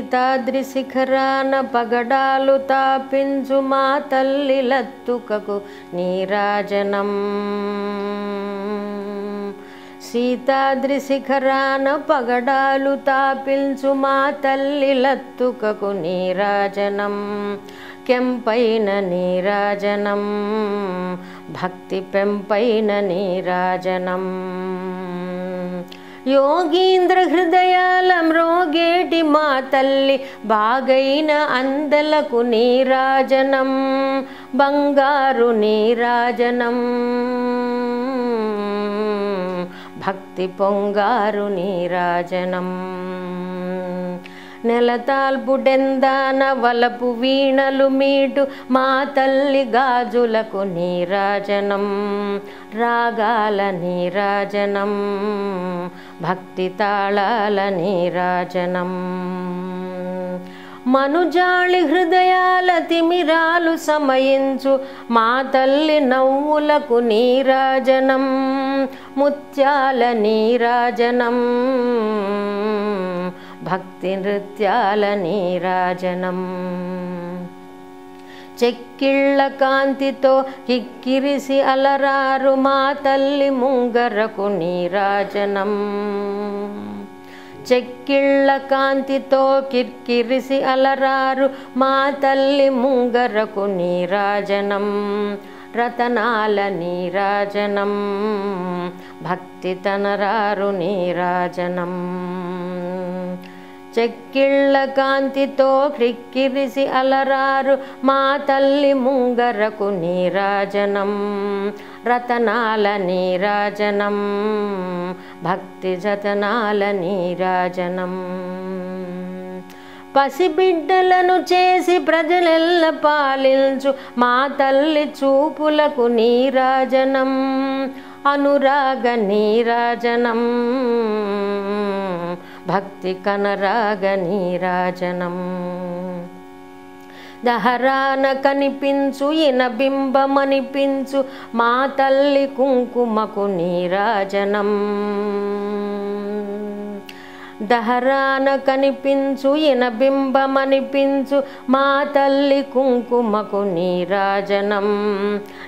సీతాద్రి శిఖరాన పగడాలు తాపించు మా తల్లి లత్తుకకు నీరాజనం. సీతాద్రి శిఖరాన పగడాలు తాపించు మా తల్లి లత్తుకకు నీరాజనం. కెంపైన నీరాజనం భక్తి పెంపైన నీరాజనం. యోగీంద్ర హృదయాల మ్రోగేటి మా తల్లి బాగైన అందలకు నీరాజనం. బంగారు నీరాజనం భక్తి పొంగారు నీరాజనం. నెలతాల్పుడెందాన వలపు వీణలు మీటు మా తల్లి గాజులకు నీరాజనం. రాగాల నీరాజనం భక్తి తాళాల నీరాజనం. మనుజాళి హృదయాల తిమిరాలు సమయించు మా తల్లి నవ్వులకు నీరాజనం. ముత్యాల నీరాజనం భక్తి నృత్యాల నీరాజనం. చెక్కిళ్ళ కాంతితో కిక్కిరిసి అలరారు మా తల్లి ముంగరకు నీరాజనం. చెక్కిళ్ళ కాంతితో కిక్కిరిసి అలరారు మా తల్లి ముంగరకు నీరాజనం. రతనాల నీరాజనం భక్తి తనరారు నీరాజనం. చెక్కిళ్ళ కాంతితో క్రిక్కిరిసి అలరారు మా తల్లి ముంగరకు నీరాజనం. రతనాల నీరాజనం భక్తి జతనాల నీరాజనం. పసిబిడ్డలను చేసి ప్రజలెల్ల పాలించు మా తల్లి చూపులకు నీరాజనం. అనురాగ నీరాజనం భక్తి కనరాగ నీరాజనం. దహరాన కనిపించు ఇనబింబమనిపించు మా తల్లి కుంకుమకు నీరాజనం. దహరాన కనిపించు ఇనబింబమనిపించు మా తల్లి కుంకుమకు నీరాజనం.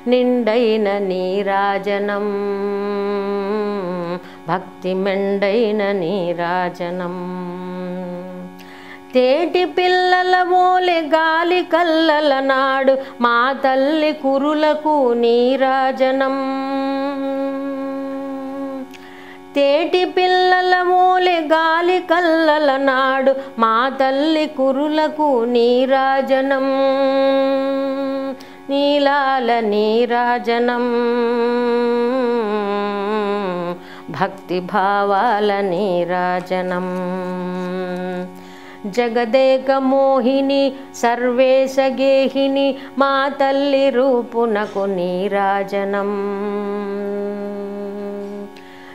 నిండైన నీరాజనం భక్తి మెండైన నీరాజనం. తేటి పిల్లల ఓలె గాలి కల్లల నాడు మా తల్లి కురులకు నీరాజనం. తేటి పిల్లల ఓలె గాలి కల్లల నాడు మా తల్లి కురులకు నీరాజనం. నీలాల నీరాజనం భక్తి భావాల నీరాజనం. జగదేక మోహిని సర్వేశ గేహిని మా తల్లి రూపునకు నీరాజనం.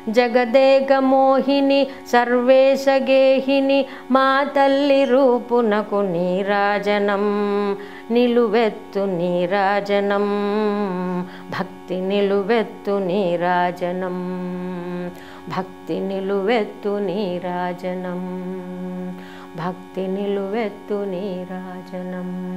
జగదేక మోహిని సర్వేశ గేహిని మా తల్లి రూపునకు నీరాజనం. నిలువెత్తు నీరాజనం భక్తి నిలువెత్తు నీరాజనం. భక్తి నిలువెత్తు నీరాజనం భక్తి నిలువెత్తు నీరాజనం.